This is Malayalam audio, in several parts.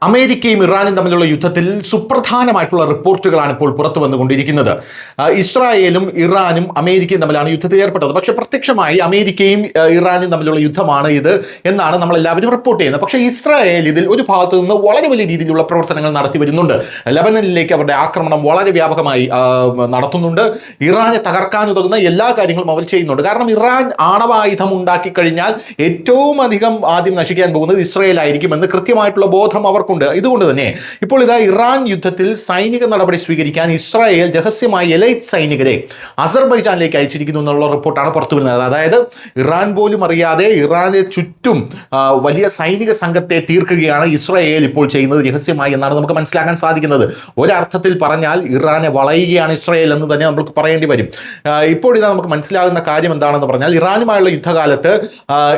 അമേരിക്കയും ഇറാനും തമ്മിലുള്ള യുദ്ധത്തിൽ സുപ്രധാനമായിട്ടുള്ള റിപ്പോർട്ടുകളാണ് ഇപ്പോൾ പുറത്തു വന്നുകൊണ്ടിരിക്കുന്നത്. ഇസ്രായേലും ഇറാനും അമേരിക്കയും തമ്മിലാണ് യുദ്ധത്തിൽ ഏർപ്പെട്ടത്. പക്ഷേ പ്രത്യക്ഷമായി അമേരിക്കയും ഇറാനും തമ്മിലുള്ള യുദ്ധമാണ് ഇത് എന്നാണ് നമ്മളെല്ലാവരും റിപ്പോർട്ട് ചെയ്യുന്നത്. പക്ഷേ ഇസ്രായേൽ ഇതിൽ ഒരു ഭാഗത്തു നിന്ന് വളരെ വലിയ രീതിയിലുള്ള പ്രവർത്തനങ്ങൾ നടത്തി വരുന്നുണ്ട്. ലെബനനിലേക്ക് അവരുടെ ആക്രമണം വളരെ വ്യാപകമായി നടത്തുന്നുണ്ട്. ഇറാനെ തകർക്കാനുതകുന്ന എല്ലാ കാര്യങ്ങളും അവർ ചെയ്യുന്നുണ്ട്. കാരണം ഇറാൻ ആണവായുധം ഉണ്ടാക്കി കഴിഞ്ഞാൽ ഏറ്റവും അധികം ആദ്യം നശിക്കാൻ പോകുന്നത് ഇസ്രായേൽ ആയിരിക്കുമെന്ന് കൃത്യമായിട്ടുള്ള ബോധം അവർ ഇതുകൊണ്ട് തന്നെ ഇപ്പോൾ ഇതാ ഇറാൻ യുദ്ധത്തിൽ സൈനിക നടപടി സ്വീകരിക്കാൻ ഇസ്രായേൽ രഹസ്യമായി എലൈറ്റ് സൈനികരെ അസർബൈജാനിലേക്ക് അയച്ചിരിക്കുന്നു എന്നുള്ള റിപ്പോർട്ടാണ് പുറത്തു വരുന്നത്. അതായത് ഇറാൻ പോലും അറിയാതെ ഇറാനെ ചുറ്റും വലിയ സൈനിക സംഘത്തെ തീർക്കുകയാണ് ഇസ്രായേൽ ഇപ്പോൾ ചെയ്യുന്നത് രഹസ്യമായി എന്നാണ് നമുക്ക് മനസ്സിലാക്കാൻ സാധിക്കുന്നത്. ഒരർത്ഥത്തിൽ പറഞ്ഞാൽ ഇറാനെ വളയുകയാണ് ഇസ്രായേൽ എന്ന് തന്നെ നമുക്ക് പറയേണ്ടി വരും. ഇപ്പോൾ ഇതാ നമുക്ക് മനസ്സിലാകുന്ന കാര്യം എന്താണെന്ന് പറഞ്ഞാൽ ഇറാനുമായുള്ള യുദ്ധകാലത്ത്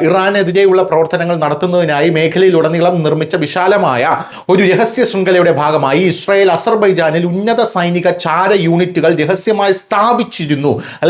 ഇറാനെതിരെയുള്ള പ്രവർത്തനങ്ങൾ നടത്തുന്നതിനായി മേഖലയിലുടനീളം നിർമ്മിച്ച വിശാലമായ ഒരു രഹസ്യ ശൃംഖലയുടെ ഭാഗമായി ഇസ്രായേൽ അസർബൈജാനിൽ ഉന്നത സൈനിക ചാര യൂണിറ്റുകൾ രഹസ്യമായി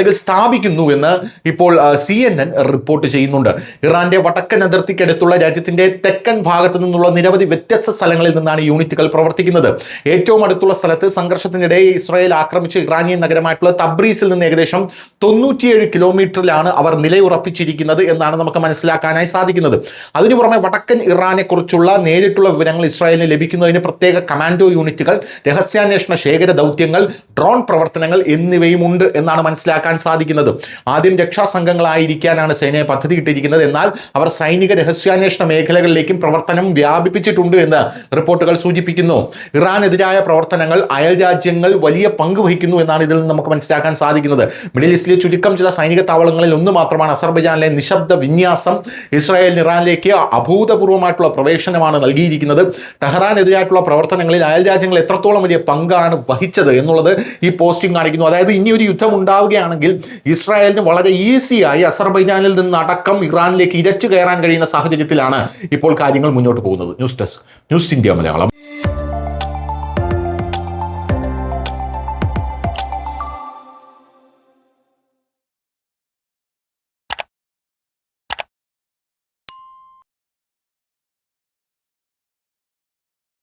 സ്ഥാപിക്കുന്നു എന്ന് ഇപ്പോൾ CNN റിപ്പോർട്ട് ചെയ്യുന്നുണ്ട്. ഇറാന്റെ വടക്കൻ അതിർത്തിക്കടുത്തുള്ള രാജ്യത്തിന്റെ തെക്കൻ ഭാഗത്തു നിന്നുള്ള നിരവധി വ്യത്യസ്ത സ്ഥലങ്ങളിൽ നിന്നാണ് യൂണിറ്റുകൾ പ്രവർത്തിക്കുന്നത്. ഏറ്റവും അടുത്തുള്ള സ്ഥലത്ത് സംഘർഷത്തിനിടെ ഇസ്രായേൽ ആക്രമിച്ച ഇറാനിയൻ നഗരമായിട്ടുള്ള തബ്രീസിൽ നിന്ന് ഏകദേശം 97 കിലോമീറ്ററിലാണ് അവർ നിലയുറപ്പിച്ചിരിക്കുന്നത് എന്നാണ് നമുക്ക് മനസ്സിലാക്കാനായി സാധിക്കുന്നത്. അതിനു പുറമെ വടക്കൻ ഇറാനെ കുറിച്ചുള്ള നേരിട്ടുള്ള വിവരങ്ങൾ ഇസ്രായേലിന് ലഭിക്കുന്നതിന് പ്രത്യേക കമാൻഡോ യൂണിറ്റുകൾ, രഹസ്യാന്വേഷണ ശേഖര ദൗത്യങ്ങൾ, ഡ്രോൺ പ്രവർത്തനങ്ങൾ എന്നിവയും ഉണ്ട് എന്നാണ് മനസ്സിലാക്കാൻ സാധിക്കുന്നത്. ആദ്യം രക്ഷാസംഘങ്ങളായിരിക്കാനാണ് സേനയെ പദ്ധതിയിട്ടിരിക്കുന്നത്. എന്നാൽ അവർ സൈനിക രഹസ്യാന്വേഷണ മേഖലകളിലേക്കും പ്രവർത്തനം വ്യാപിപ്പിച്ചിട്ടുണ്ട് എന്ന് റിപ്പോർട്ടുകൾ സൂചിപ്പിക്കുന്നു. ഇറാനെതിരായ പ്രവർത്തനങ്ങൾ അയൽ രാജ്യങ്ങൾ വലിയ പങ്ക് വഹിക്കുന്നു എന്നാണ് ഇതിൽ നിന്ന് നമുക്ക് മനസ്സിലാക്കാൻ സാധിക്കുന്നത്. മിഡിൽ ഈസ്റ്റിലെ ചുരുക്കം ചില സൈനിക താവളങ്ങളിൽ ഒന്ന് മാത്രമാണ് അസർബൈജാനിലെ നിശബ്ദ വിന്യാസം ഇസ്രായേലിന് ഇറാനിലേക്ക് അഭൂതപൂർവമായിട്ടുള്ള പ്രവേശനമാണ് നൽകിയിരിക്കുന്നത്. ടെഹ്റാനെതിരായിട്ടുള്ള പ്രവർത്തനങ്ങളിൽ അയൽ രാജ്യങ്ങൾ എത്രത്തോളം വലിയ പങ്കാണ് വഹിച്ചത് എന്നുള്ളത് ഈ പോസ്റ്റിംഗ് കാണിക്കുന്നു. അതായത് ഇനി ഒരു യുദ്ധം ഉണ്ടാവുകയാണെങ്കിൽ ഇസ്രായേലിന് വളരെ ഈസിയായി അസർബൈജാനിൽ നിന്നടക്കം ഇറാനിലേക്ക് ഇരച്ചു കയറാൻ കഴിയുന്ന സാഹചര്യത്തിലാണ് ഇപ്പോൾ കാര്യങ്ങൾ മുന്നോട്ട് പോകുന്നത്. News desk, news India Malayalam.